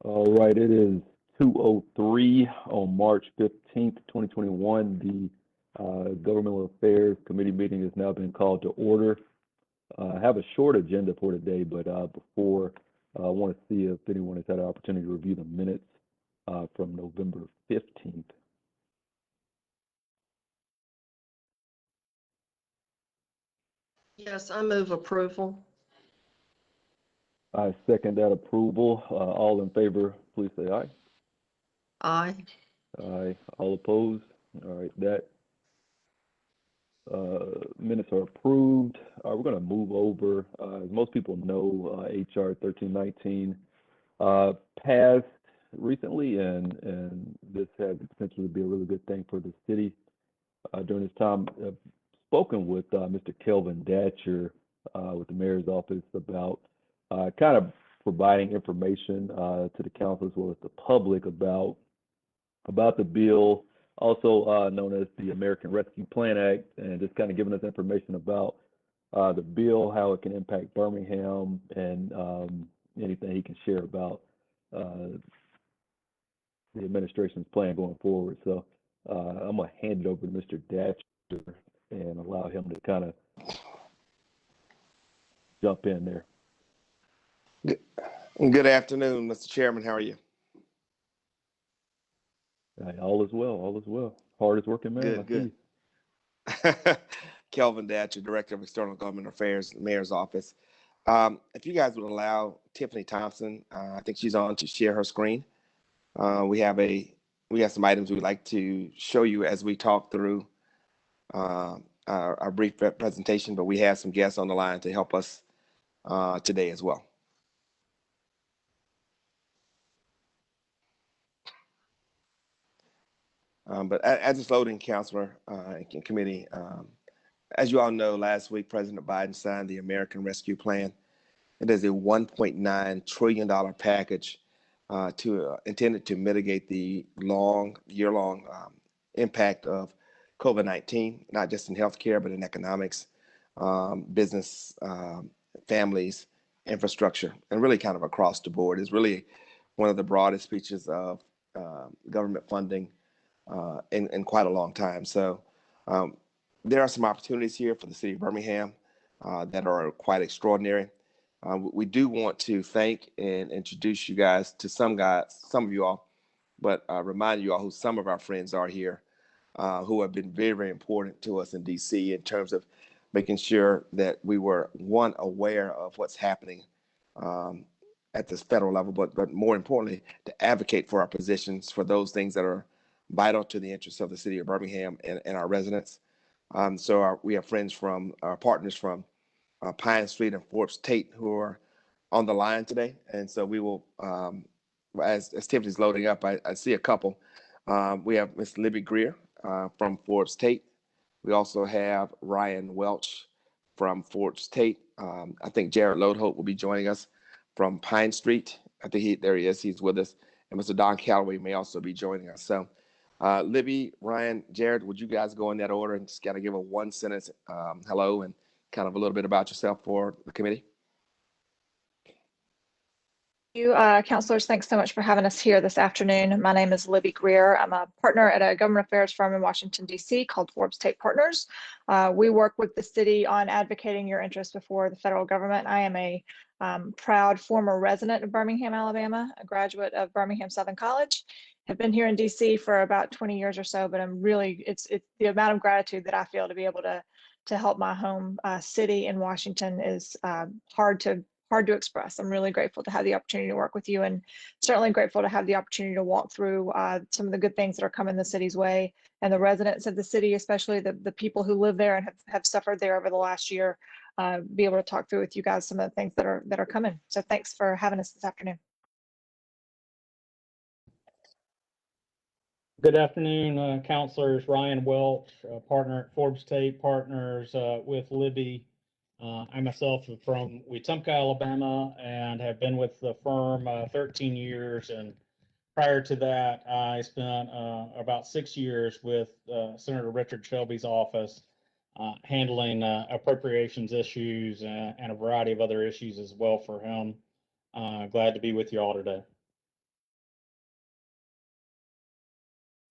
All right, it is 2:03 on March 15th, 2021. The Governmental Affairs Committee meeting has now been called to order. I have a short agenda for today, but before I want to see if anyone has had an opportunity to review the minutes from November 15th. Yes, I move approval. I second that approval. All in favor, please say aye. Aye. Aye. All opposed? All right, that minutes are approved. We're going to move over. As most people know, HR 1319 passed recently, and this has the potential to be a really good thing for the city. During this time, I've spoken with Mr. Kelvin Datcher with the mayor's office about kind of providing information to the council as well as the public about the bill, also known as the American Rescue Plan Act, and just kind of giving us information about the bill, how it can impact Birmingham, and anything he can share about the administration's plan going forward. So I'm going to hand it over to Mr. Datcher and allow him to kind of jump in there. Good afternoon, Mr. Chairman. How are you? All is well. All is well. Hardest working man. Good. Kelvin Datcher, Director of External Government Affairs, Mayor's Office. If you guys would allow Tiffany Thompson, I think she's on to share her screen. We have some items we'd like to show you as we talk through our brief presentation, but we have some guests on the line to help us today as well. But as it's loading, Councilor and Committee, as you all know, last week President Biden signed the American Rescue Plan. It is a $1.9 trillion package intended to mitigate the year-long impact of COVID-19, not just in healthcare, but in economics, business, families, infrastructure, and really kind of across the board. It's really one of the broadest speeches of government funding in quite a long time. So there are some opportunities here for the city of Birmingham that are quite extraordinary. We do want to thank and introduce you guys to some of you all, but remind you all who some of our friends are here who have been very, very important to us in DC in terms of making sure that we were, one, aware of what's happening at this federal level, but more importantly, to advocate for our positions for those things that are vital to the interests of the city of Birmingham and our residents. We have friends from our partners from Pine Street and Forbes Tate who are on the line today. And so we will, as Tiffany's loading up, I see a couple. We have Ms. Libby Greer from Forbes Tate. We also have Ryan Welch from Forbes Tate. I think Jared Lodeholt will be joining us from Pine Street. I think there he is, he's with us. And Mr. Don Calloway may also be joining us. So Libby, Ryan, Jared, would you guys go in that order and just kind of give a one sentence hello and kind of a little bit about yourself for the committee? You, councilors, thanks so much for having us here this afternoon. My name is Libby Greer. I'm a partner at a government affairs firm in Washington, D.C. called Forbes Tate Partners. We work with the city on advocating your interests before the federal government. I am a proud former resident of Birmingham, Alabama, a graduate of Birmingham Southern College. Have been here in D.C. for about 20 years or so, but I'm really, it's the amount of gratitude that I feel to be able to help my home city in Washington is hard to express. I'm really grateful to have the opportunity to work with you, and certainly grateful to have the opportunity to walk through some of the good things that are coming the city's way, and the residents of the city, especially the people who live there and have suffered there over the last year, be able to talk through with you guys some of the things that are coming. So thanks for having us this afternoon. Good afternoon, councilors. Ryan Welch, partner at Forbes Tate Partners with Libby. I myself am from Wetumpka, Alabama, and have been with the firm 13 years. And prior to that, I spent about 6 years with Senator Richard Shelby's office, handling appropriations issues and a variety of other issues as well for him. Glad to be with you all today.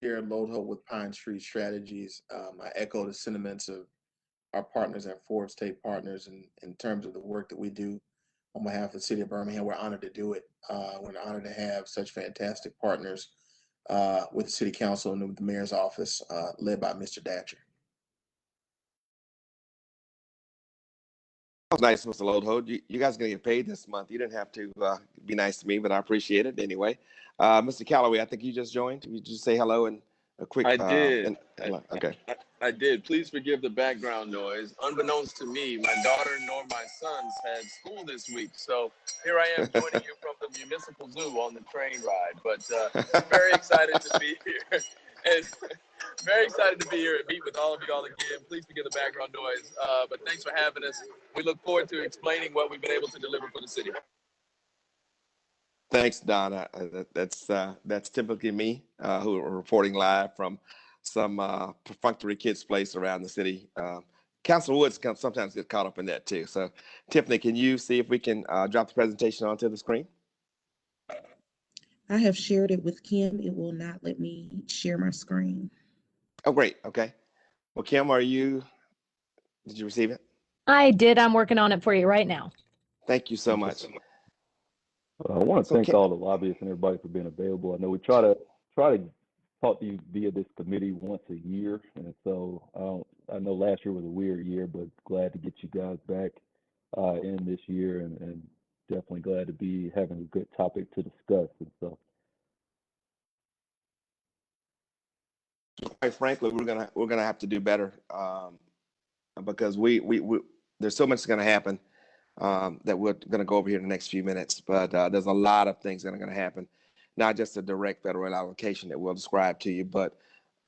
share Load with Pine Street Strategies. I echo the sentiments of our partners at Forbes State Partners in terms of the work that we do on behalf of the city of Birmingham. We're honored to do it. We're honored to have such fantastic partners with the city council and with the mayor's office, led by Mr. Datcher. That was nice, Mr. Lodehold. You guys are going to get paid this month. You didn't have to be nice to me, but I appreciate it anyway. Mr. Calloway, I think you just joined. You just say hello and a quick. I did. Okay. I did. Please forgive the background noise. Unbeknownst to me, my daughter nor my sons had school this week. So here I am joining you from the municipal zoo on the train ride. But very excited to be here. And very excited to be here and meet with all of y'all again. Please forgive the background noise. But thanks for having us. We look forward to explaining what we've been able to deliver for the city. Thanks, Donna. That's typically me who are reporting live from some perfunctory kids' place around the city. Councilor Woods can sometimes get caught up in that too. So, Tiffany, can you see if we can drop the presentation onto the screen? I have shared it with Kim. It will not let me share my screen. Oh, great. Okay. Well, Kim, did you receive it? I did. I'm working on it for you right now. Thank you so much. I want to So thank Kim- all the lobbyists and everybody for being available. I know we try to talk to you via this committee once a year, and so I know last year was a weird year, but glad to get you guys back in this year, and definitely glad to be having a good topic to discuss. And so, Quite frankly, we're gonna have to do better because we there's so much going to happen that we're going to go over here in the next few minutes. But there's a lot of things that are going to happen, not just a direct federal allocation that we'll describe to you, but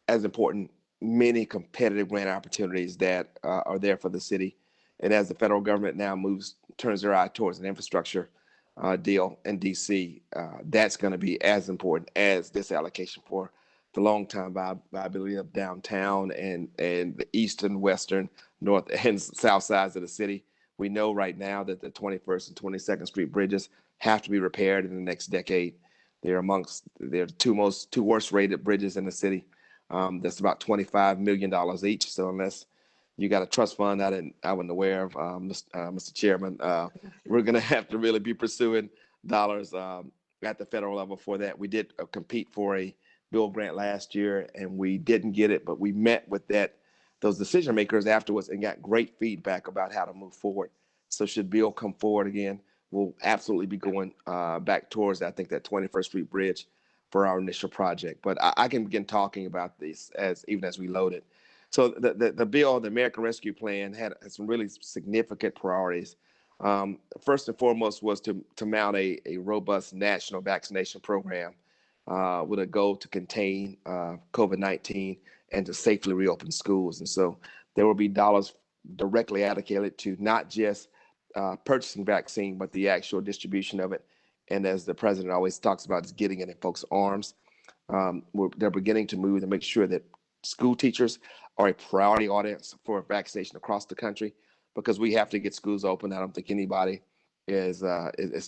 as important, many competitive grant opportunities that are there for the city. And as the federal government now turns their eye towards an infrastructure deal in DC, that's going to be as important as this allocation for the long-term viability of downtown and the eastern, western, north, and south sides of the city. We know right now that the 21st and 22nd Street bridges have to be repaired in the next decade. They're two worst rated bridges in the city. That's about $25 million each. So unless you got a trust fund I wasn't aware of, Mr. Chairman, we're going to have to really be pursuing dollars at the federal level for that. We did compete for a bill grant last year and we didn't get it, but we met with those decision makers afterwards and got great feedback about how to move forward. So should bill come forward again, we'll absolutely be going back towards, I think, that 21st Street Bridge for our initial project. But I can begin talking about this even as we load it. So the bill, the American Rescue Plan, had some really significant priorities. First and foremost was to mount a robust national vaccination program with a goal to contain COVID-19 and to safely reopen schools. And so there will be dollars directly allocated to not just purchasing vaccine, but the actual distribution of it. And as the president always talks about, is getting it in folks' arms. They're beginning to move to make sure that school teachers are a priority audience for vaccination across the country, because we have to get schools open. I don't think anybody is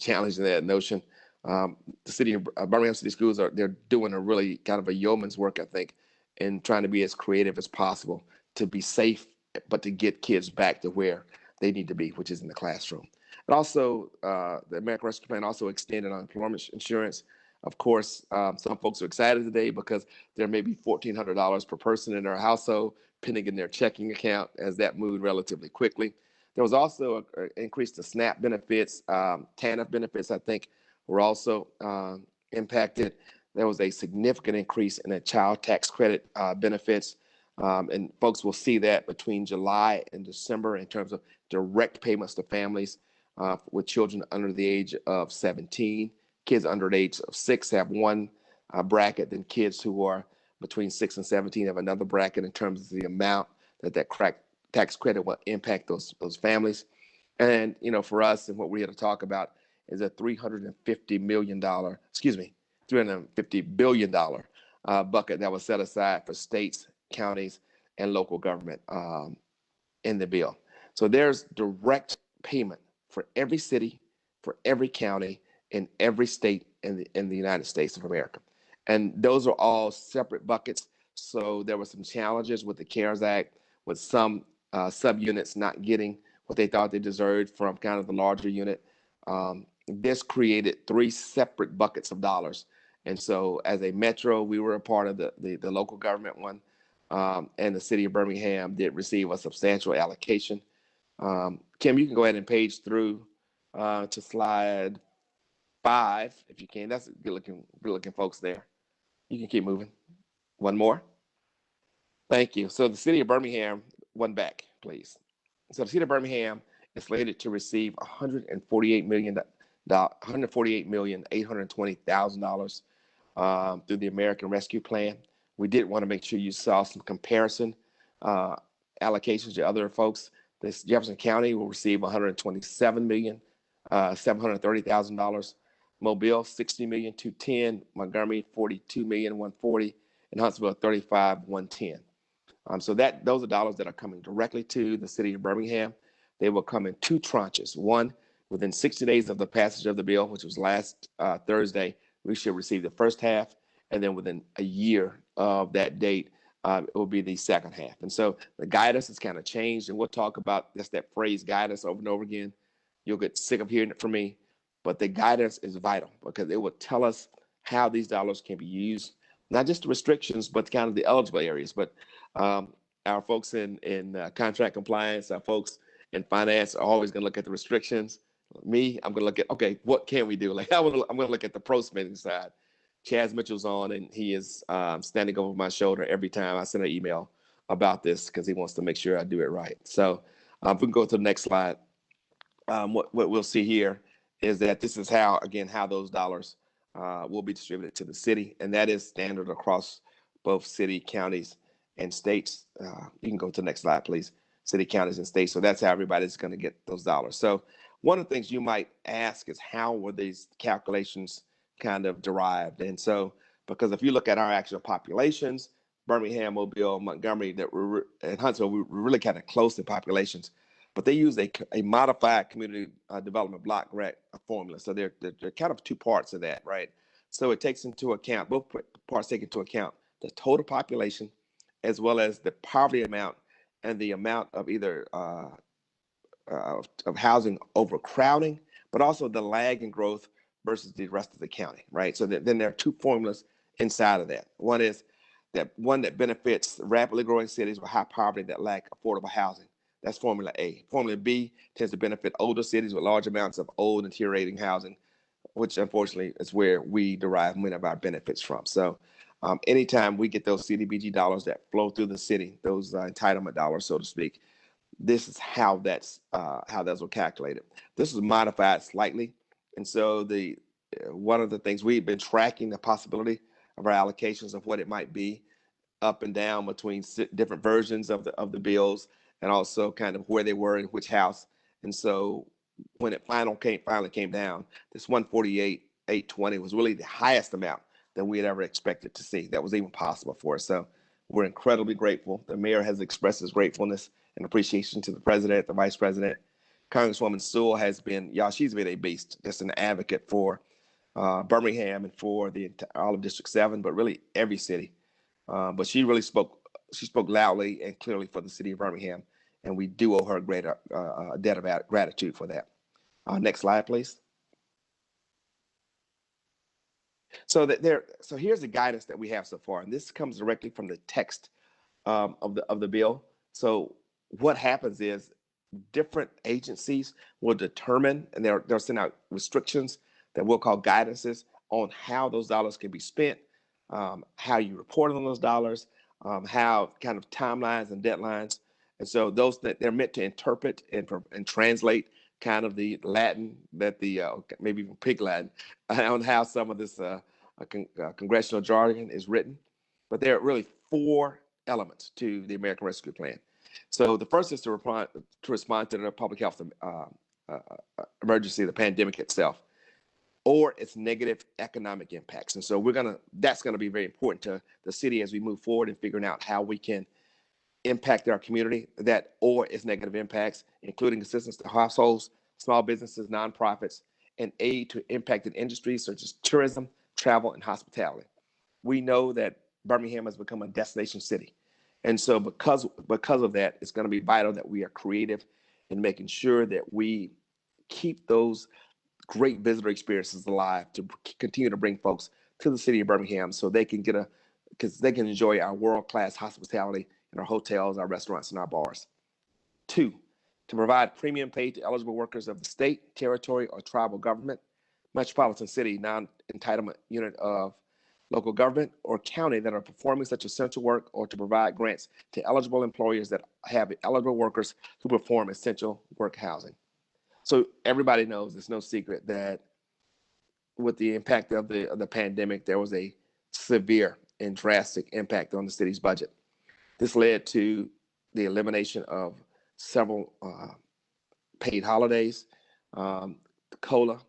challenging that notion. The city of Birmingham City Schools they're doing a really kind of a yeoman's work, I think, in trying to be as creative as possible to be safe, but to get kids back to where they need to be, which is in the classroom. And also, the American Rescue Plan also extended unemployment insurance. Of course, some folks are excited today because there may be $1,400 per person in their household pending in their checking account, as that moved relatively quickly. There was also an increase to SNAP benefits, TANF benefits, I think, were also impacted. There was a significant increase in the child tax credit benefits. And folks will see that between July and December in terms of direct payments to families with children under the age of 17. Kids under the age of 6 have one bracket, then kids who are between 6 and 17 have another bracket in terms of the amount that tax credit will impact those families. And, for us and what we're here to talk about is a $350 billion bucket that was set aside for states, counties, and local government in the bill. So there's direct payment for every city, for every county, in every state in the United States of America. And those are all separate buckets. So there were some challenges with the CARES Act, with some subunits not getting what they thought they deserved from kind of the larger unit. This created three separate buckets of dollars. And so as a metro, we were a part of the local government one, and the city of Birmingham did receive a substantial allocation. Kim, you can go ahead and page through to slide 5 if you can. That's good looking folks there. You can keep moving. One more. Thank you. So the city of Birmingham, one back, please. So the city of Birmingham is slated to receive $148,820,000 through the American Rescue Plan. We did want to make sure you saw some comparison allocations to other folks. This Jefferson County will receive $127,730,000. Mobile, $60,210,000. Montgomery, $42,140,000, and Huntsville, $35,110,000. So those are dollars that are coming directly to the city of Birmingham. They will come in two tranches. One, within 60 days of the passage of the bill, which was last Thursday, we should receive the first half, and then within a year of that date, it will be the second half. And so the guidance has kind of changed, and we'll talk about just that phrase guidance over and over again. You'll get sick of hearing it from me, but the guidance is vital because it will tell us how these dollars can be used, not just the restrictions, but kind of the eligible areas. But our folks in contract compliance, our folks in finance are always going to look at the restrictions. Me, I'm going to look at, okay, what can we do? Like I'm going to look at the pro-spending side. Chaz Mitchell's on, and he is standing over my shoulder every time I send an email about this because he wants to make sure I do it right. So if we can go to the next slide, what we'll see here is that this is how those dollars will be distributed to the city, and that is standard across both city, counties, and states. You can go to the next slide, please. City, counties, and states. So that's how everybody's going to get those dollars. So one of the things you might ask is how were these calculations kind of derived? And so, because if you look at our actual populations, Birmingham, Mobile, Montgomery, and Huntsville, we're really kind of close in populations, but they use a modified community development block grant formula. So they're kind of two parts of that, right? So it takes into account, both parts take into account the total population as well as the poverty amount and the amount of either of housing overcrowding, but also the lag in growth versus the rest of the county, right? So then there are two formulas inside of that. One is that one that benefits rapidly growing cities with high poverty that lack affordable housing. That's Formula A. Formula B tends to benefit older cities with large amounts of old and deteriorating housing, which unfortunately is where we derive many of our benefits from. So anytime we get those CDBG dollars that flow through the city, those entitlement dollars, so to speak, this is how those were calculated. This is modified slightly. And so one of the things we've been tracking the possibility of our allocations of what it might be up and down between different versions of the bills, and also kind of where they were in which house. And so when it finally came down, this 148,820 was really the highest amount that we had ever expected to see. That was even possible for us. So we're incredibly grateful. The mayor has expressed his gratefulness and appreciation to the president, the vice president. Congresswoman Sewell has been, she's been a beast, just an advocate for Birmingham and for all of District 7, but really every city. But she spoke loudly and clearly for the city of Birmingham, and we do owe her a great debt of gratitude for that. Next slide, please. So here's the guidance that we have so far, and this comes directly from the text of the bill. So what happens is different agencies will determine, and they'll send out restrictions that we'll call guidances on how those dollars can be spent, how you report on those dollars, how kind of timelines and deadlines. And so those that they're meant to interpret and translate kind of the Latin that maybe even Pig Latin on how some of this congressional jargon is written. But there are really 4 elements to the American Rescue Plan. So the first is to respond to the public health emergency, the pandemic itself, or its negative economic impacts. And so that's gonna be very important to the city as we move forward in figuring out how we can impact our community, that or its negative impacts, including assistance to households, small businesses, nonprofits, and aid to impacted industries such as tourism, travel, and hospitality. we know that Birmingham has become a destination city. And so because of that, it's going to be vital that we are creative in making sure that we keep those great visitor experiences alive to continue to bring folks to the city of Birmingham so they can because they can enjoy our world-class hospitality in our hotels, our restaurants, and our bars. 2, to provide premium pay to eligible workers of the state, territory, or tribal government, metropolitan city, non-entitlement unit of local government, or county that are performing such essential work, or to provide grants to eligible employers that have eligible workers who perform essential work housing. So everybody knows, it's no secret that with the impact of the pandemic, there was a severe and drastic impact on the city's budget. This led to the elimination of several paid holidays, the COLA,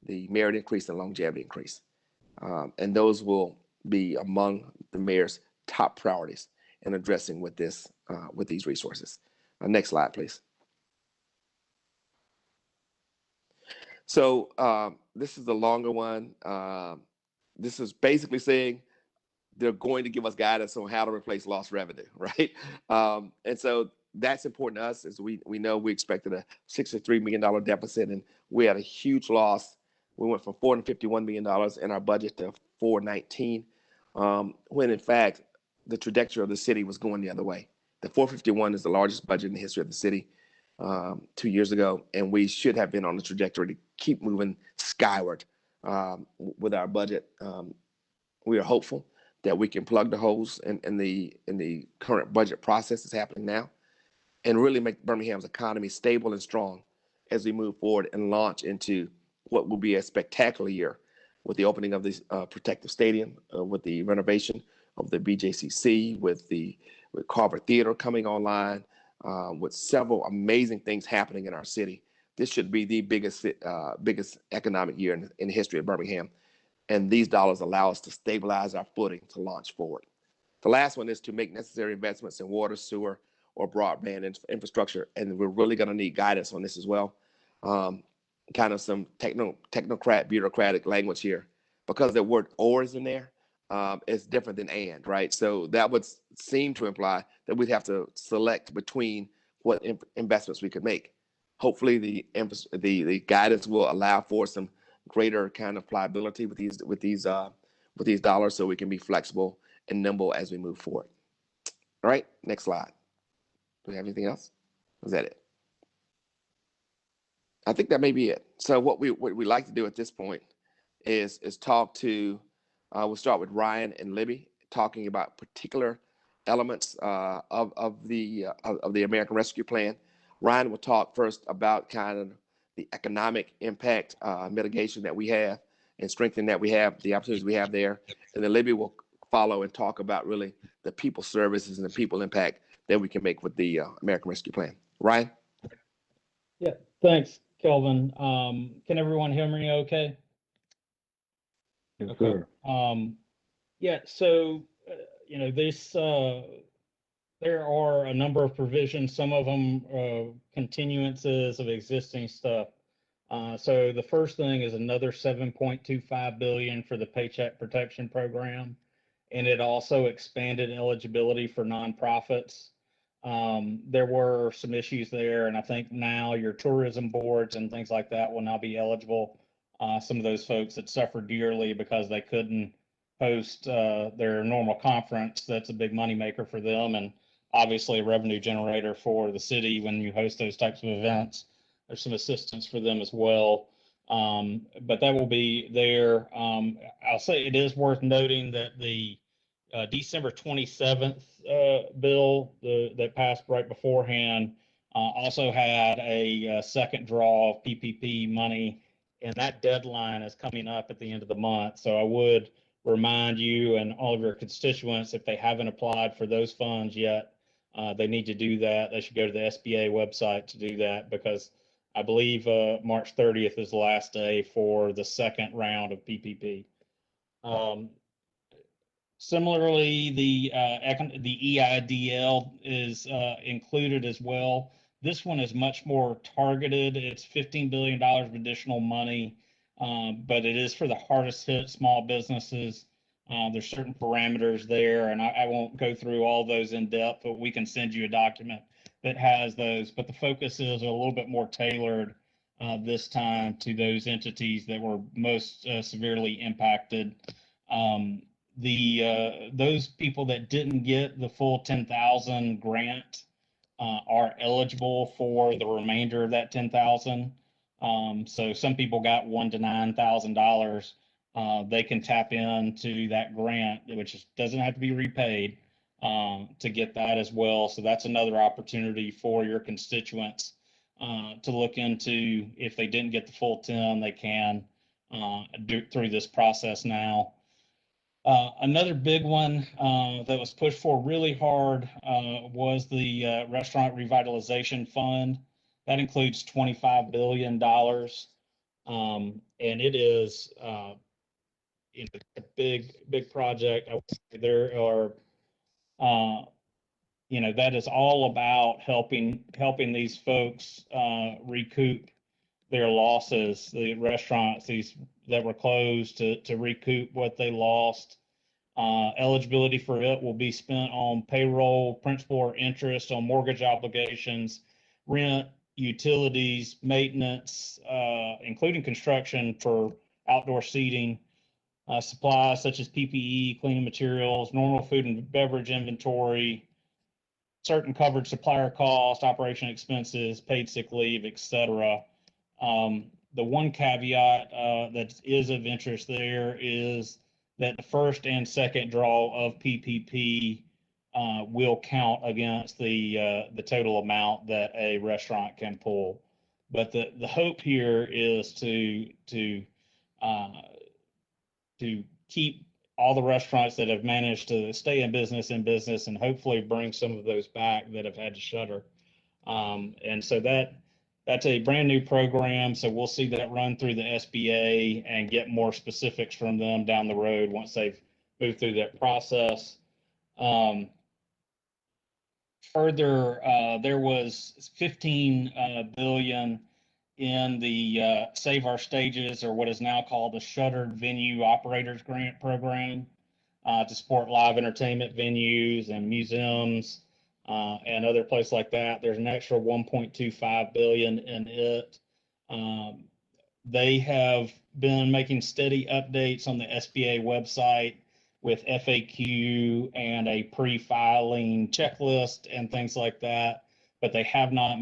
the merit increase, and longevity increase. And those will be among the mayor's top priorities in addressing with these resources. Next slide, please. So this is the longer one. This is basically saying they're going to give us guidance on how to replace lost revenue, right? And so that's important to us, as we know we expected a $63 million deficit, and we had a huge loss. We went from $451 million in our budget to $419, when in fact the trajectory of the city was going the other way. The 451 is the largest budget in the history of the city 2 years ago, and we should have been on the trajectory to keep moving skyward with our budget. We are hopeful that we can plug the holes in the current budget process that's happening now, and really make Birmingham's economy stable and strong as we move forward and launch into what will be a spectacular year with the opening of this protective stadium, with the renovation of the BJCC, with Carver Theater coming online, with several amazing things happening in our city. This should be the biggest economic year in the history of Birmingham. And these dollars allow us to stabilize our footing to launch forward. The last one is to make necessary investments in water, sewer, or broadband infrastructure. And we're really going to need guidance on this as well. Kind of some bureaucratic language here. Because the word or is in there, it's different than and, right? So that would seem to imply that we'd have to select between what investments we could make. Hopefully the guidance will allow for some greater kind of pliability with these dollars, so we can be flexible and nimble as we move forward. All right, next slide. Do we have anything else? Is that it? I think that may be it. So what we like to do at this point is talk to. We'll start with Ryan and Libby talking about particular elements of the American Rescue Plan. Ryan will talk first about kind of the economic impact mitigation that we have and strengthening that we have, the opportunities we have there. And then Libby will follow and talk about really the people services and the people impact that we can make with the American Rescue Plan. Ryan? Yeah, thanks, Kelvin. Can everyone hear me okay? Yes, Okay. sir. Yeah, so, there are a number of provisions, some of them continuances of existing stuff. So the first thing is another $7.25 billion for the Paycheck Protection Program, and it also expanded eligibility for nonprofits. There were some issues there, and I think now your tourism boards and things like that will now be eligible. Some of those folks that suffered dearly because they couldn't host their normal conference, that's a big moneymaker for them, and obviously a revenue generator for the city when you host those types of events. There's some assistance for them as well. But that will be there. I'll say it is worth noting that the December 27th bill that passed right beforehand also had a second draw of PPP money, and that deadline is coming up at the end of the month. So I would remind you and all of your constituents, if they haven't applied for those funds yet, they need to do that. They should go to the SBA website to do that, because I believe March 30th is the last day for the second round of PPP. Similarly, the EIDL is included as well. This one is much more targeted. It's $15 billion of additional money, but it is for the hardest hit small businesses. There's certain parameters there, and I won't go through all those in depth, but we can send you a document that has those. But the focus is a little bit more tailored this time to those entities that were most severely impacted. Those people that didn't get the full 10,000 grant are eligible for the remainder of that 10,000. So some people got $1,000 to $9,000. They can tap into that grant, which doesn't have to be repaid, to get that as well. So that's another opportunity for your constituents to look into. If they didn't get the full 10, they can do through this process now. Another big one that was pushed for really hard was the Restaurant Revitalization Fund. That includes $25 billion. And it is a big project. There are, that is all about helping these folks recoup their losses, the restaurants that were closed to recoup what they lost. Eligibility for it will be spent on payroll, principal or interest on mortgage obligations, rent, utilities, maintenance, including construction for outdoor seating, supplies such as PPE, cleaning materials, normal food and beverage inventory, certain covered supplier costs, operation expenses, paid sick leave, etc. The one caveat that is of interest there is that the first and second draw of PPP will count against the total amount that a restaurant can pull. But the hope here is to keep all the restaurants that have managed to stay in business and hopefully bring some of those back that have had to shutter. And so that's a brand new program. So we'll see that run through the SBA and get more specifics from them down the road once they've moved through that process. Further, there was 15 billion in the Save Our Stages, or what is now called the Shuttered Venue Operators Grant Program, to support live entertainment venues and museums and other places like that. There's an extra 1.25 billion in it. They have been making steady updates on the SBA website with FAQ and a pre-filing checklist and things like that, but they have not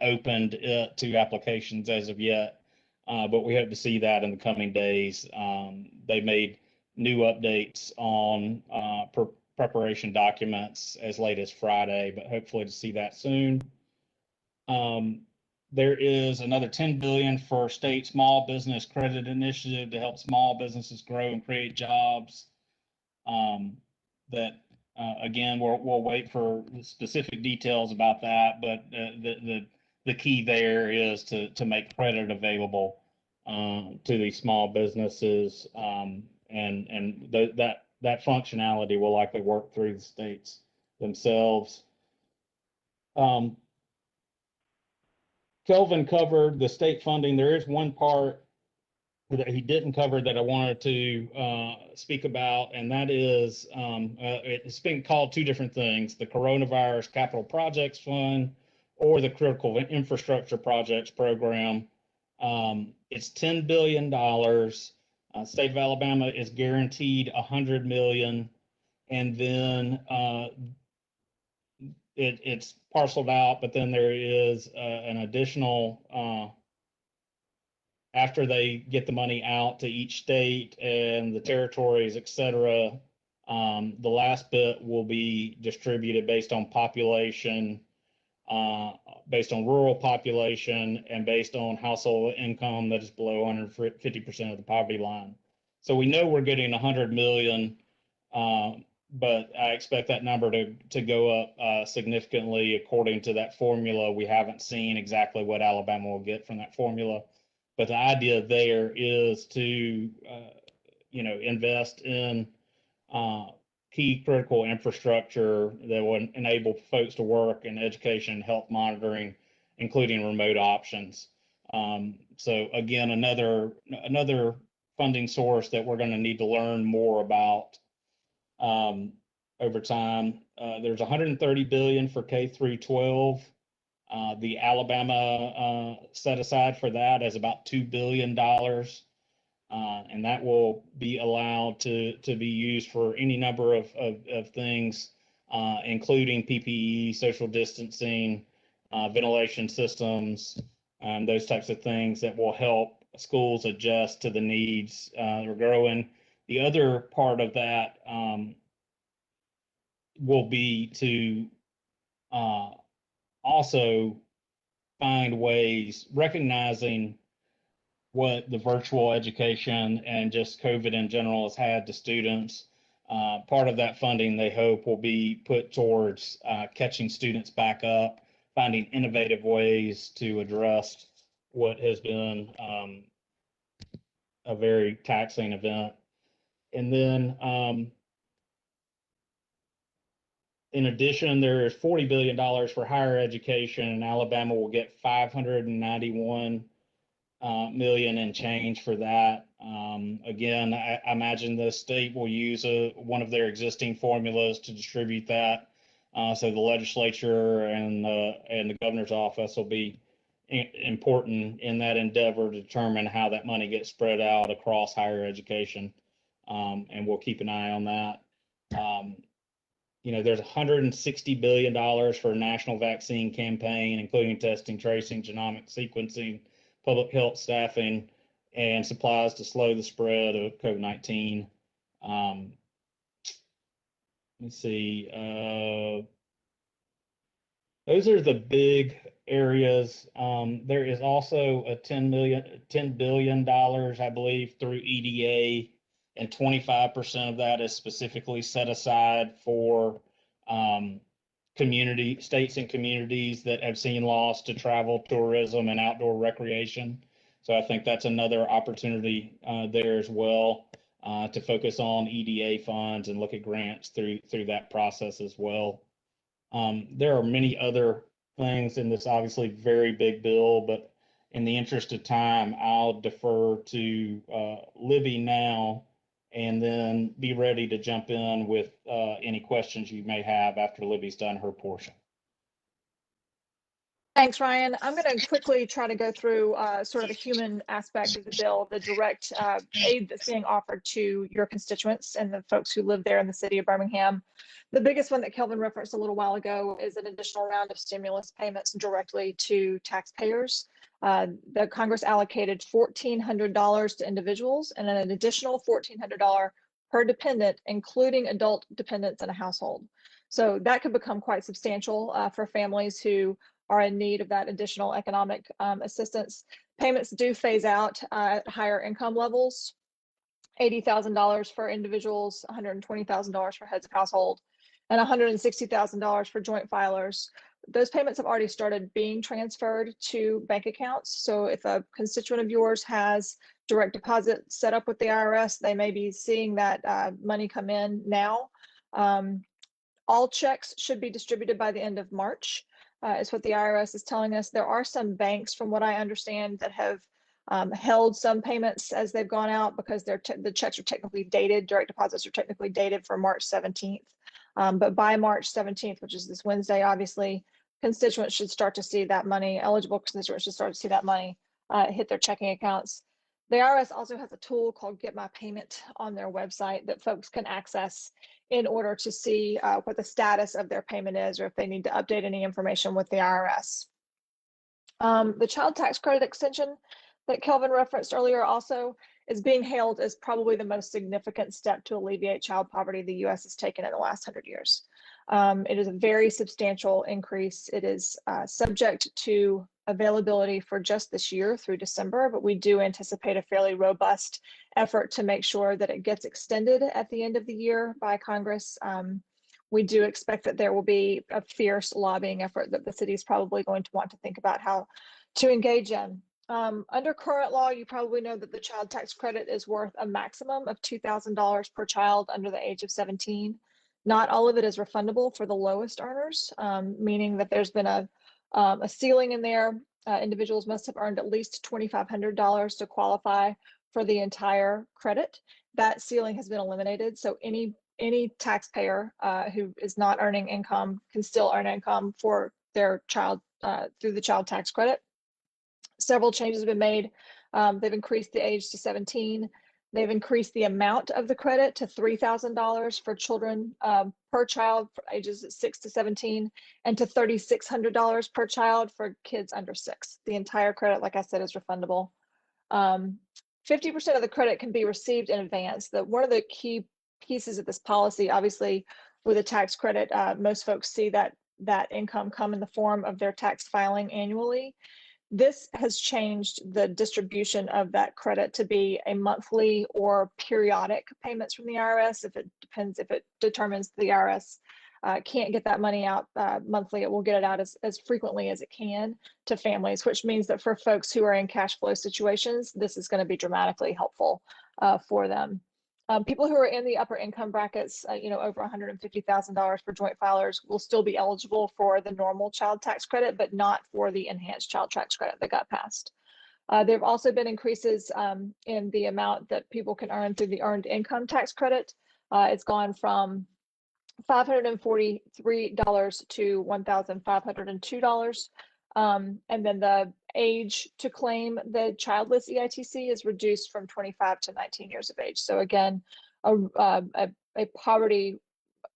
opened it to applications as of yet. But we hope to see that in the coming days. They made new updates on preparation documents as late as Friday, but hopefully to see that soon. There is another 10 billion for state small business credit initiative to help small businesses grow and create jobs. That again, we'll wait for specific details about that, but the key there is to make credit available to these small businesses, and that functionality will likely work through the states themselves. Kelvin covered the state funding. There is one part that he didn't cover that I wanted to speak about, and that is it's been called two different things: the Coronavirus Capital Projects Fund or the Critical Infrastructure Projects Program. It's $10 billion. State of Alabama is guaranteed $100 million, and then it's parceled out, but then there is an additional, after they get the money out to each state and the territories, et cetera, the last bit will be distributed based on population, based on rural population, and based on household income that is below 150% of the poverty line. So we know we're getting 100 million, but I expect that number to go up significantly according to that formula. We haven't seen exactly what Alabama will get from that formula, but the idea there is to invest in key critical infrastructure that will enable folks to work in education, health monitoring, including remote options. So again, another funding source that we're going to need to learn more about over time. There's 130 billion for K through 12. The Alabama set aside for that is about $2 billion. And that will be allowed to be used for any number of things, including PPE, social distancing, ventilation systems, those types of things that will help schools adjust to the needs that are growing. The other part of that will be to also find ways, recognizing what the virtual education and just COVID in general has had to students. Part of that funding, they hope, will be put towards catching students back up, finding innovative ways to address what has been a very taxing event. And then in addition, there is $40 billion for higher education, and Alabama will get 591 million and change for that. Again, I imagine the state will use one of their existing formulas to distribute that. So the legislature and the governor's office will be important in that endeavor to determine how that money gets spread out across higher education. And we'll keep an eye on that. There's $160 billion for a national vaccine campaign, including testing, tracing, genomic sequencing, public health staffing, and supplies to slow the spread of COVID-19. Let's see. Those are the big areas. There is also a $10 billion, I believe, through EDA, and 25% of that is specifically set aside for states and communities that have seen loss to travel, tourism, and outdoor recreation. So I think that's another opportunity there as well to focus on EDA funds and look at grants through that process as well. There are many other things in this obviously very big bill, but in the interest of time, I'll defer to Libby now and then be ready to jump in with any questions you may have after Libby's done her portion. Thanks, Ryan. I'm going to quickly try to go through sort of the human aspect of the bill, the direct aid that's being offered to your constituents and the folks who live there in the city of Birmingham. The biggest one that Kelvin referenced a little while ago is an additional round of stimulus payments directly to taxpayers. The Congress allocated $1,400 to individuals and an additional $1,400 per dependent, including adult dependents in a household. So that could become quite substantial for families who are in need of that additional economic assistance. Payments do phase out at higher income levels, $80,000 for individuals, $120,000 for heads of household, and $160,000 for joint filers. Those payments have already started being transferred to bank accounts. So if a constituent of yours has direct deposit set up with the IRS, they may be seeing that money come in now. All checks should be distributed by the end of March. Is what the IRS is telling us. There are some banks, from what I understand, that have held some payments as they've gone out because the checks are technically dated, direct deposits are technically dated for March 17th. But by March 17th, which is this Wednesday, obviously, constituents should start to see that money, eligible constituents should start to see that money hit their checking accounts. The IRS also has a tool called Get My Payment on their website that folks can access in order to see what the status of their payment is, or if they need to update any information with the IRS. The child tax credit extension that Kelvin referenced earlier also is being hailed as probably the most significant step to alleviate child poverty the U.S. has taken in the last 100 years. It is a very substantial increase. It is subject to availability for just this year through December, but we do anticipate a fairly robust effort to make sure that it gets extended at the end of the year by Congress. We do expect that there will be a fierce lobbying effort that the city is probably going to want to think about how to engage in. Under current law, you probably know that the child tax credit is worth a maximum of $2,000 per child under the age of 17. Not all of it is refundable for the lowest earners, meaning that there's been a ceiling in there. Individuals must have earned at least $2,500 to qualify for the entire credit. That ceiling has been eliminated. So any taxpayer who is not earning income can still earn income for their child through the child tax credit. Several changes have been made. They've increased the age to 17. They've increased the amount of the credit to $3,000 for children per child for ages 6 to 17, and to $3,600 per child for kids under 6. The entire credit, like I said, is refundable. 50% of the credit can be received in advance. One of the key pieces of this policy, obviously, with a tax credit, most folks see that income come in the form of their tax filing annually. This has changed the distribution of that credit to be a monthly or periodic payments from the IRS. If it determines the IRS can't get that money out monthly, it will get it out as frequently as it can to families, which means that for folks who are in cash flow situations, this is going to be dramatically helpful for them. People who are in the upper income brackets, over $150,000 for joint filers will still be eligible for the normal child tax credit, but not for the enhanced child tax credit that got passed. There have also been increases in the amount that people can earn through the earned income tax credit. It's gone from $543 to $1,502. And then the age to claim the childless EITC is reduced from 25 to 19 years of age. So again, a poverty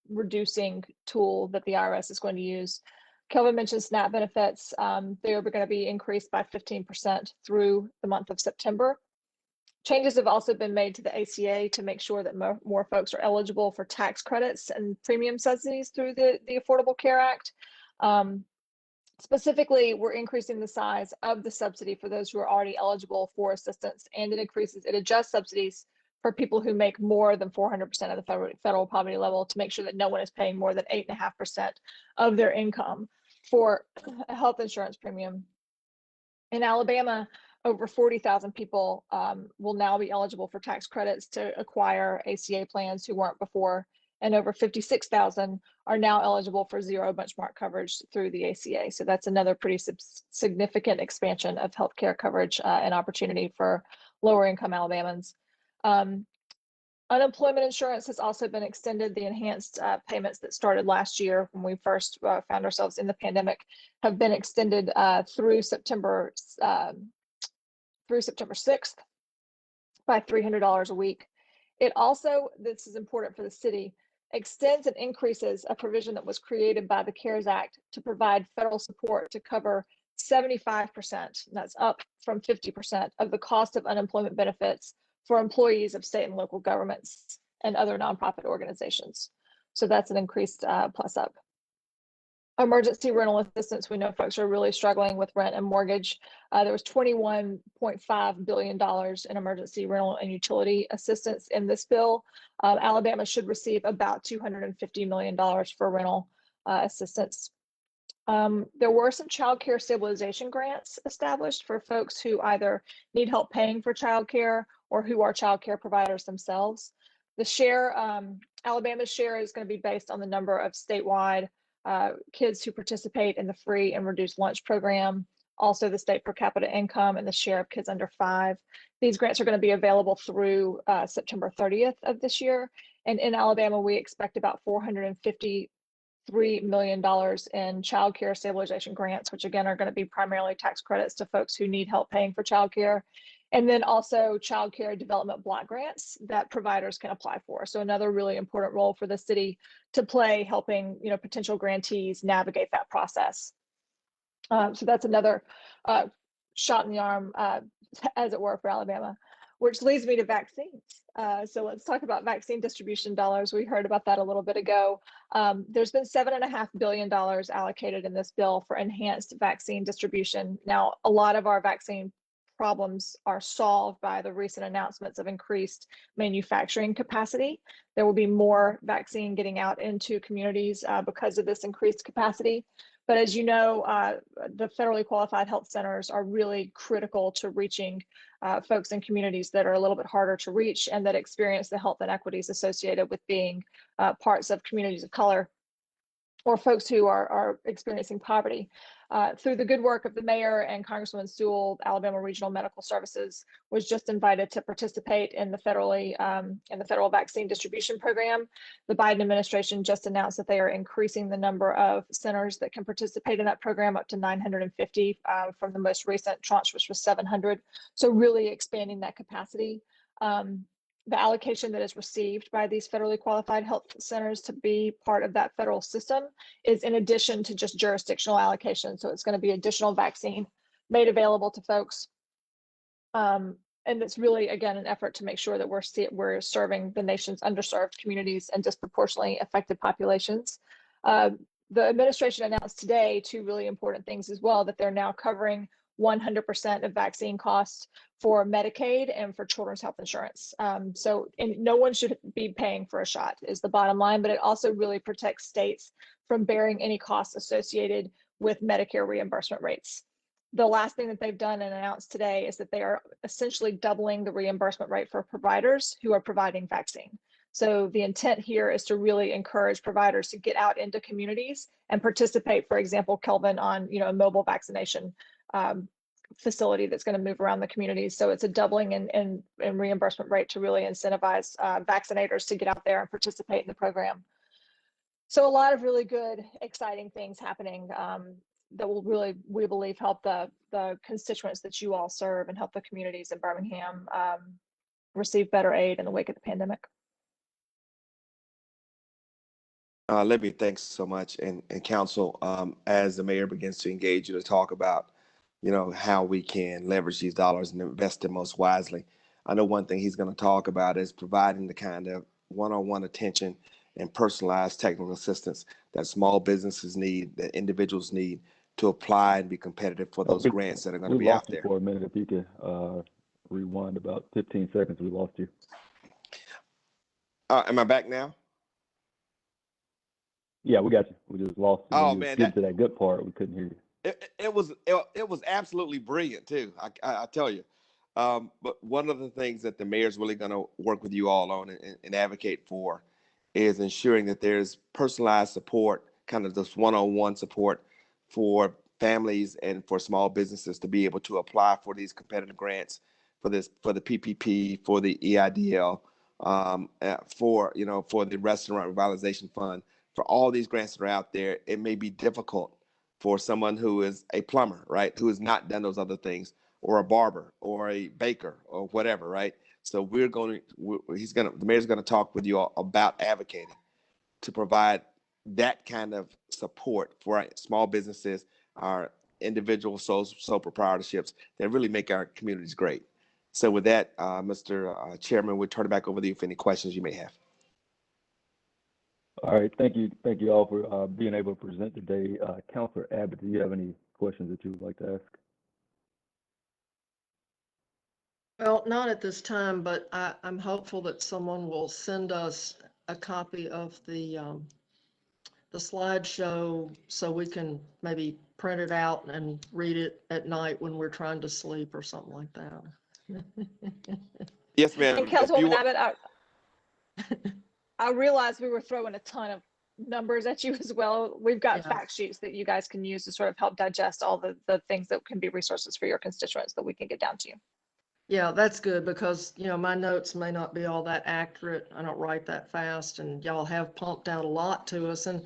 reducing tool that the IRS is going to use. Kelvin mentioned SNAP benefits. They are going to be increased by 15% through the month of September. Changes have also been made to the ACA to make sure that more folks are eligible for tax credits and premium subsidies through the Affordable Care Act. Specifically, we're increasing the size of the subsidy for those who are already eligible for assistance, and it adjusts subsidies for people who make more than 400% of the federal poverty level to make sure that no one is paying more than 8.5% of their income for a health insurance premium. In Alabama, over 40,000 people will now be eligible for tax credits to acquire ACA plans who weren't before, and over 56,000 are now eligible for zero benchmark coverage through the ACA. So that's another pretty significant expansion of healthcare coverage and opportunity for lower income Alabamans. Unemployment insurance has also been extended. The enhanced payments that started last year when we first found ourselves in the pandemic have been extended through September 6th by $300 a week. It also, this is important for the city, extends and increases a provision that was created by the CARES Act to provide federal support to cover 75%, that's up from 50%, of the cost of unemployment benefits for employees of state and local governments and other nonprofit organizations. So that's an increased plus up. Emergency rental assistance, we know folks are really struggling with rent and mortgage. There was $21.5 billion in emergency rental and utility assistance in this bill. Alabama should receive about $250 million for rental assistance. There were some child care stabilization grants established for folks who either need help paying for child care or who are child care providers themselves. The share, Alabama's share, is going to be based on the number of statewide kids who participate in the free and reduced lunch program, also the state per capita income and the share of kids under 5. These grants are going to be available through September 30th of this year. And in Alabama, we expect about $453 million in child care stabilization grants, which again are going to be primarily tax credits to folks who need help paying for child care. And then also child care development block grants that providers can apply for. So another really important role for the city to play, helping potential grantees navigate that process. So that's another shot in the arm, as it were, for Alabama, which leads me to vaccines. So let's talk about vaccine distribution dollars. We heard about that a little bit ago. There's been $7.5 billion allocated in this bill for enhanced vaccine distribution. Now, a lot of our vaccine problems are solved by the recent announcements of increased manufacturing capacity. There will be more vaccine getting out into communities because of this increased capacity. But as you know, the federally qualified health centers are really critical to reaching folks in communities that are a little bit harder to reach and that experience the health inequities associated with being parts of communities of color. or folks who are experiencing poverty. Through the good work of the mayor and Congresswoman Sewell, Alabama Regional Medical Services was just invited to participate in the federal vaccine distribution program. The Biden administration just announced that they are increasing the number of centers that can participate in that program up to 950 from the most recent tranche, which was 700. So really expanding that capacity. The allocation that is received by these federally qualified health centers to be part of that federal system is in addition to just jurisdictional allocation. So it's going to be additional vaccine made available to folks. And it's really, again, an effort to make sure that we're serving the nation's underserved communities and disproportionately affected populations. The administration announced today two really important things as well, that they're now covering 100% of vaccine costs for Medicaid and for children's health insurance. So no one should be paying for a shot is the bottom line, but it also really protects states from bearing any costs associated with Medicare reimbursement rates. The last thing that they've done and announced today is that they are essentially doubling the reimbursement rate for providers who are providing vaccine. So the intent here is to really encourage providers to get out into communities and participate, for example, Kelvin, on a mobile vaccination facility that's going to move around the communities. So it's a doubling in reimbursement rate to really incentivize vaccinators to get out there and participate in the program. So a lot of really good, exciting things happening that will really, we believe, help the constituents that you all serve and help the communities in Birmingham receive better aid in the wake of the pandemic. Libby, thanks so much. And council, as the mayor begins to engage you to talk about, how we can leverage these dollars and invest them most wisely. I know one thing he's going to talk about is providing the kind of one-on-one attention and personalized technical assistance that small businesses need, that individuals need to apply and be competitive for those grants that are going to be out there. We lost you for a minute. If you could rewind about 15 seconds, we lost you. Am I back now? Yeah, we got you. We just lost you. Oh, when you man, get to that good part, we couldn't hear you. It was absolutely brilliant too. I tell you. But one of the things that the mayor's really going to work with you all on and advocate for is ensuring that there's personalized support, kind of this one-on-one support for families and for small businesses to be able to apply for these competitive grants, for the PPP, for the EIDL, for the restaurant revitalization fund. For all these grants that are out there, it may be difficult for someone who is a plumber, right, who has not done those other things, or a barber, or a baker, or whatever, right? So the mayor's going to talk with you all about advocating to provide that kind of support for our small businesses, our individual sole proprietorships that really make our communities great. So with that, Mr. Chairman, we'll turn it back over to you for any questions you may have. All right, thank you all for being able to present today. Councilor Abbott, do you have any questions that you would like to ask? Well, not at this time, but I'm hopeful that someone will send us a copy of the slideshow so we can maybe print it out and read it at night when we're trying to sleep or something like that. Yes, ma'am. And Councilwoman Abbott, I realized we were throwing a ton of numbers at you as well. We've got fact sheets that you guys can use to sort of help digest all the things that can be resources for your constituents that we can get down to you. Yeah, that's good because, my notes may not be all that accurate. I don't write that fast, and y'all have pumped out a lot to us. And,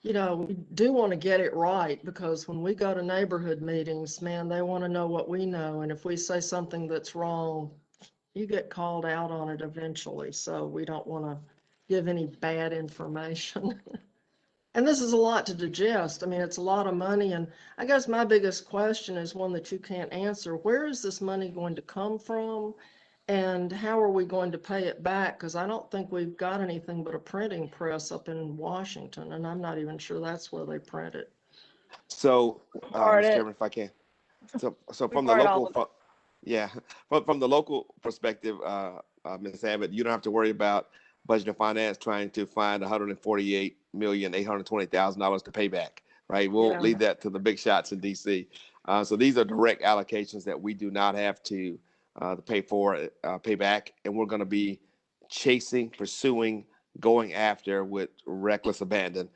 we do want to get it right because when we go to neighborhood meetings, man, they want to know what we know. And if we say something that's wrong, you get called out on it eventually. So we don't want to give any bad information. And this is a lot to digest. I mean, it's a lot of money. And I guess my biggest question is one that you can't answer. Where is this money going to come from? And how are we going to pay it back? Because I don't think we've got anything but a printing press up in Washington. And I'm not even sure that's where they print it. So, Mr. Chairman, if I can. So from the local, from the local perspective, Ms. Abbott, you don't have to worry about Budget and Finance trying to find $148,820,000 to pay back, right? We'll leave that to the big shots in DC. So these are direct allocations that we do not have to pay back, and we're going to be pursuing, going after with reckless abandon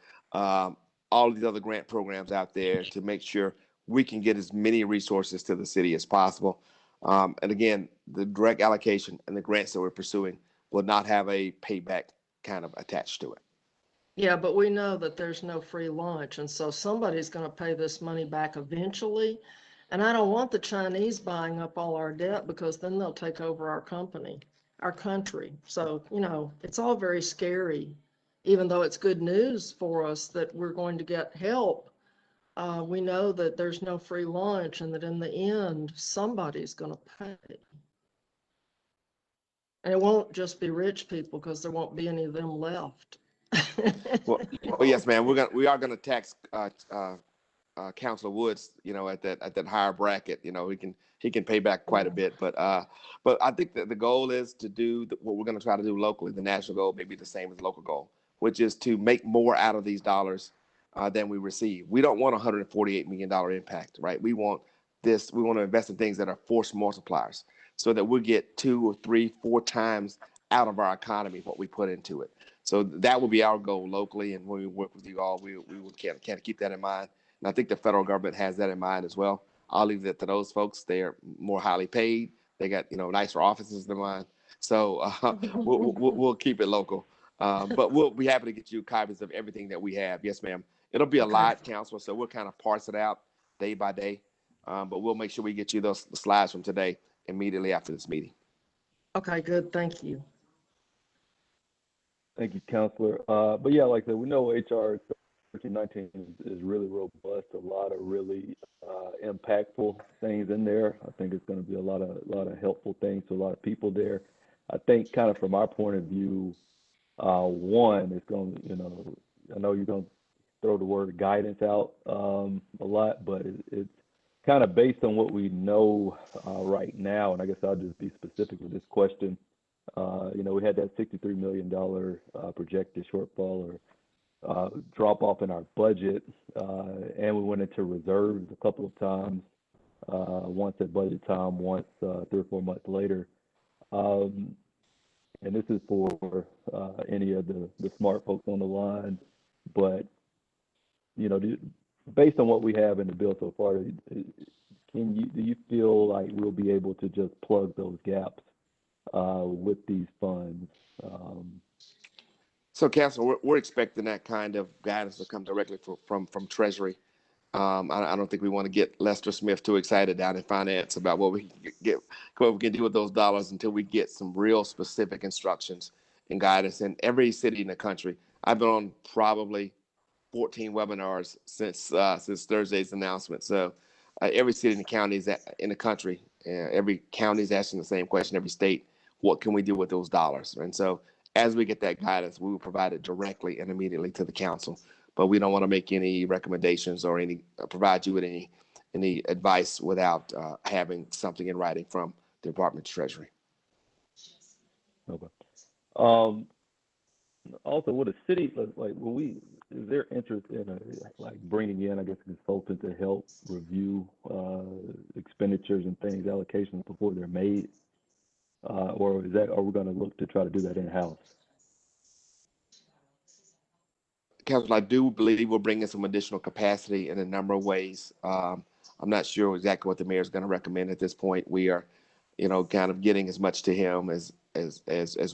all of these other grant programs out there to make sure we can get as many resources to the city as possible. And again, the direct allocation and the grants that we're pursuing will not have a payback kind of attached to it. Yeah, but we know that there's no free lunch, and so somebody's going to pay this money back eventually. And I don't want the Chinese buying up all our debt because then they'll take over our company, our country. So, you know, it's all very scary, even though it's good news for us that we're going to get help. We know that there's no free lunch and that in the end, somebody's going to pay. And it won't just be rich people because there won't be any of them left. Well, yes, ma'am. We are gonna tax Councilor Woods, you know, at that higher bracket. You know, he can pay back quite a bit, but I think that the goal is to do what we're gonna try to do locally. The national goal may be the same as the local goal, which is to make more out of these dollars than we receive. We don't want $148 million impact, right? We want this. We want to invest in things that are force multipliers, so that we get 2 or 3, 4 times out of our economy what we put into it. So that will be our goal locally, and when we work with you all, we will kind of keep that in mind. And I think the federal government has that in mind as well. I'll leave that to those folks. They are more highly paid. They got, you know, nicer offices than mine. So we'll keep it local. But we'll be happy to get you copies of everything that we have. Yes, ma'am. It'll be a live council, so we'll kind of parse it out day by day. But we'll make sure we get you those slides from today immediately after this meeting. Okay, good. Thank you. Thank you, Counselor. But yeah, like I said, we know HR 1319 is really robust. A lot of really impactful things in there. I think it's going to be a lot of helpful things to a lot of people there. I think, kind of from our point of view, one, it's going to, you know, I know you're going to throw the word guidance out a lot, but it's kind of based on what we know right now. And I guess I'll just be specific with this question. You know, we had that $63 million projected shortfall or drop off in our budget, and we went into reserves a couple of times, once at budget time, once 3 or 4 months later. And this is for any of the smart folks on the line, but, you know, based on what we have in the bill so far, do you feel like we'll be able to just plug those gaps with these funds? So, Council, we're expecting that kind of guidance to come directly from Treasury. I don't think we want to get Lester Smith too excited down in finance about what we can do with those dollars until we get some real specific instructions and guidance. In every city in the country, I've been on probably 14 webinars since Thursday's announcement. So every city and county in the country, every county is asking the same question. Every state, what can we do with those dollars? And so as we get that guidance, we will provide it directly and immediately to the council. But we don't want to make any recommendations or provide you with any advice without having something in writing from the Department of Treasury. Okay. Also, would a city like is there interest in like bringing in, I guess, a consultant to help review expenditures and things, allocations before they're made, or are we going to look to try to do that in house? Council, I do believe we're bringing some additional capacity in a number of ways. I'm not sure exactly what the mayor is going to recommend at this point. We are, you know, kind of getting as much to him as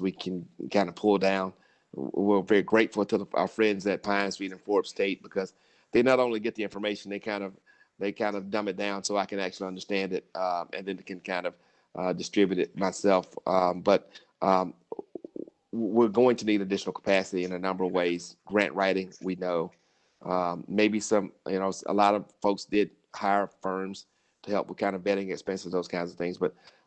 we can kind of pull down. We're very grateful to our friends at Pine Street and Forbes State, because they not only get the information, they kind of dumb it down so I can actually understand it, and then can kind of distribute it myself. But we're going to need additional capacity in a number of ways. Grant writing, we know. Maybe some, you know, a lot of folks did hire firms to help with kind of vetting expenses, those kinds of things.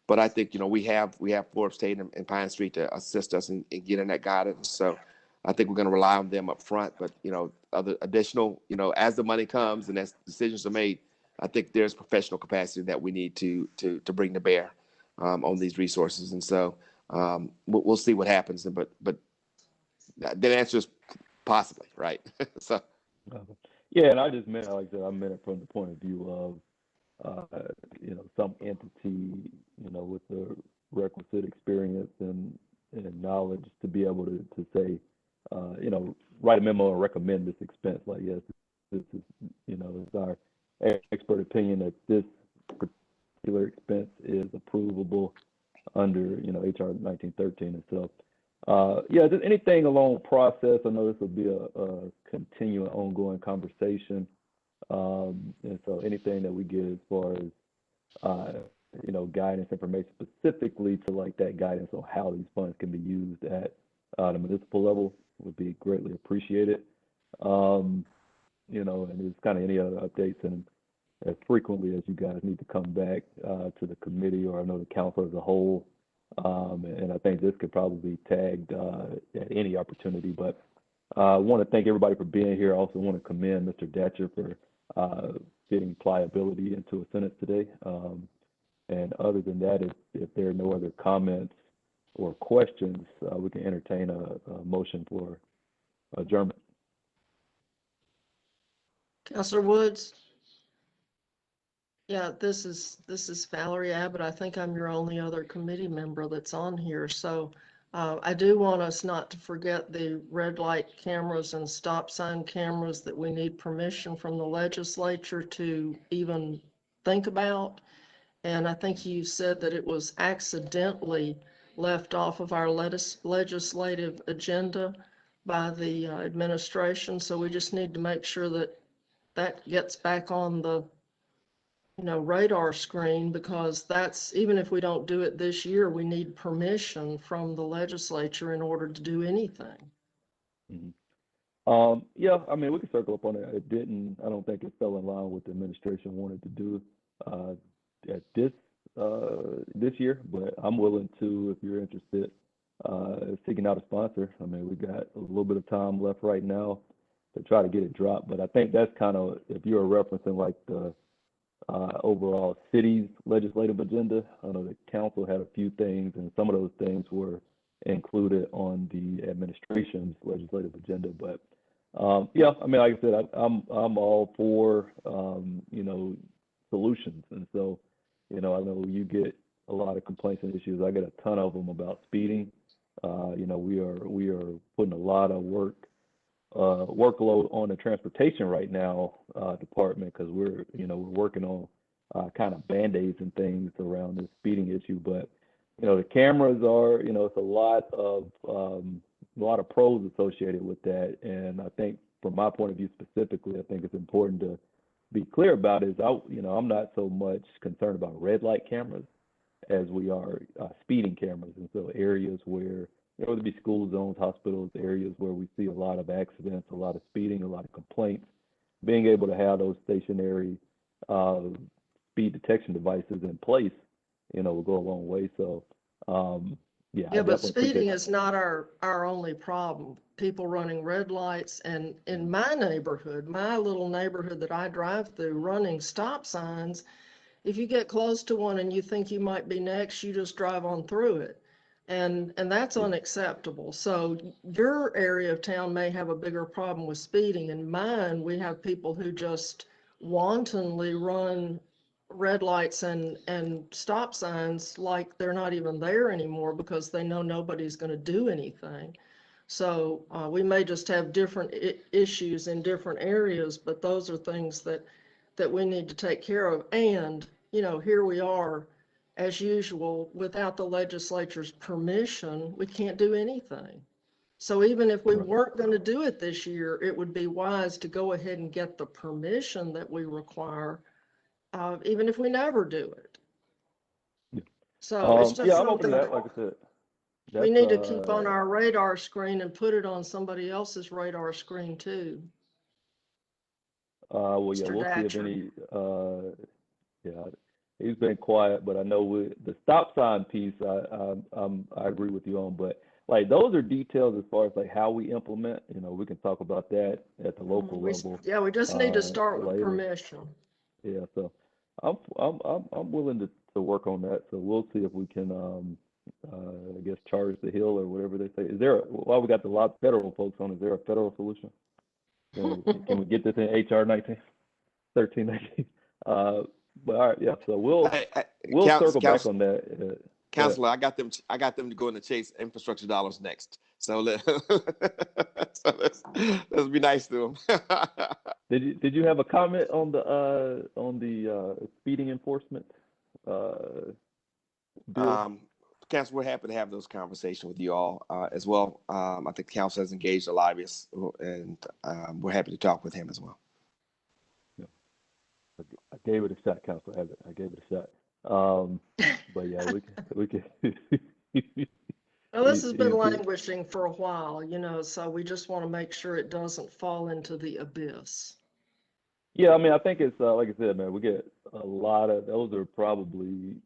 But I think, you know, we have Forbes State and Pine Street to assist us in getting that guidance. So I think we're going to rely on them up front. But, you know, other additional, you know, as the money comes and as decisions are made, I think there's professional capacity that we need to bring to bear on these resources. And so we'll see what happens. But the answer is possibly, right? So. Yeah, and I just meant, like I said, I meant it from the point of view of, you know, some entity, you know, with the requisite experience and knowledge to be able to say, you know, write a memo and recommend this expense. Like, yes, this is, is our expert opinion that this particular expense is approvable under, HR 1913. And so, yeah, just anything along the process. I know this will be a continuing, ongoing conversation. And so anything that we get as far as, guidance information specifically to like that guidance on how these funds can be used at the municipal level would be greatly appreciated. And it's kind of any other updates, and as frequently as you guys need to come back to the committee, or I know the council as a whole. And I think this could probably be tagged at any opportunity. But I want to thank everybody for being here. I also want to commend Mr. Datcher for fitting pliability into a sentence today. And other than that, if there are no other comments or questions, we can entertain a motion for adjournment. Councilor Woods? Yeah, this is Valerie Abbott. I think I'm your only other committee member that's on here. So I do want us not to forget the red light cameras and stop sign cameras that we need permission from the legislature to even think about. And I think you said that it was accidentally left off of our legislative agenda by the administration. So we just need to make sure that that gets back on the radar screen, because that's, even if we don't do it this year, we need permission from the legislature in order to do anything. Yeah, I mean, we can circle up on it. I don't think it fell in line with the administration wanted to do at this year, but I'm willing to, if you're interested, seeking out a sponsor. I mean, we got a little bit of time left right now to try to get it dropped, but I think that's kind of, if you're referencing like the overall city's legislative agenda. I know the council had a few things, and some of those things were included on the administration's legislative agenda. But yeah, I mean, like I said, I'm all for solutions, and so I know you get a lot of complaints and issues. I get a ton of them about speeding. We are putting a lot of workload on the transportation right now department, because we're working on kind of band-aids and things around this speeding issue. But the cameras are, it's a lot of pros associated with that. And I think from my point of view specifically, I think it's important to be clear about is I'm not so much concerned about red light cameras as we are speeding cameras. And so areas where whether it be school zones, hospitals, areas where we see a lot of accidents, a lot of speeding, a lot of complaints, being able to have those stationary speed detection devices in place, will go a long way. So, yeah. Yeah, but speeding is not our only problem. People running red lights, and in my neighborhood, my little neighborhood that I drive through, running stop signs. If you get close to one and you think you might be next, you just drive on through it. And that's unacceptable. So your area of town may have a bigger problem with speeding. In mine, we have people who just wantonly run red lights and stop signs like they're not even there anymore, because they know nobody's going to do anything. So we may just have different issues in different areas, but those are things that we need to take care of. And here we are, as usual, without the legislature's permission, we can't do anything. So even if we weren't going to do it this year, it would be wise to go ahead and get the permission that we require, even if we never do it. Yeah. So it's just I'm open to something that. Like I said, we need to keep on our radar screen and put it on somebody else's radar screen too. Well, yeah, Mr. we'll see if Datcher. yeah, he's been quiet, but I know the stop sign piece, I agree with you on, but like those are details as far as like how we implement. We can talk about that at the local level. Yeah, we just need to start with later. permission. Yeah, so I'm willing to work on that. So we'll see if we can I guess charge the hill or whatever they say. While we got a lot of federal folks on, is there a federal solution? Can we get this in HR 1319? But all right, yeah. So we'll circle back on that. Counselor, I got them to go into chase infrastructure dollars next. So so let's be nice to them. Did you have a comment on the speeding enforcement bill? Council, we're happy to have those conversations with you all as well. I think the council has engaged a lobbyist, and we're happy to talk with him as well. Yeah. I gave it a shot, Councilor. I gave it a shot. But yeah, we can. Well, this has been He- languishing for a while, so we just want to make sure it doesn't fall into the abyss. Yeah, I mean, I think it's like I said, man. We get a lot of those. Are probably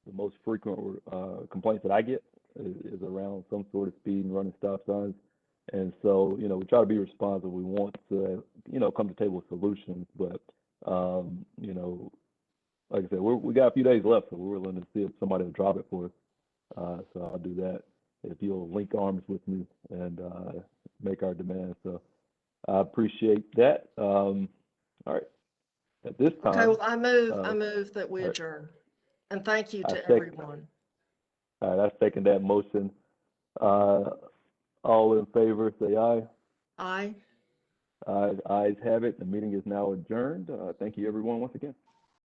the most frequent complaints that I get is around some sort of speed and running stop signs. And so, we try to be responsive. We want to, come to the table with solutions. But, like I said, we got a few days left, so we're willing to see if somebody will drop it for us. So I'll do that if you'll link arms with me and make our demands. So I appreciate that. All right. At this time. Okay, well, I move that we all right. adjourn. And thank you to I second- everyone. All right, I second that motion. All in favor, say aye. Aye. Ayes have it. The meeting is now adjourned. Thank you, everyone, once again.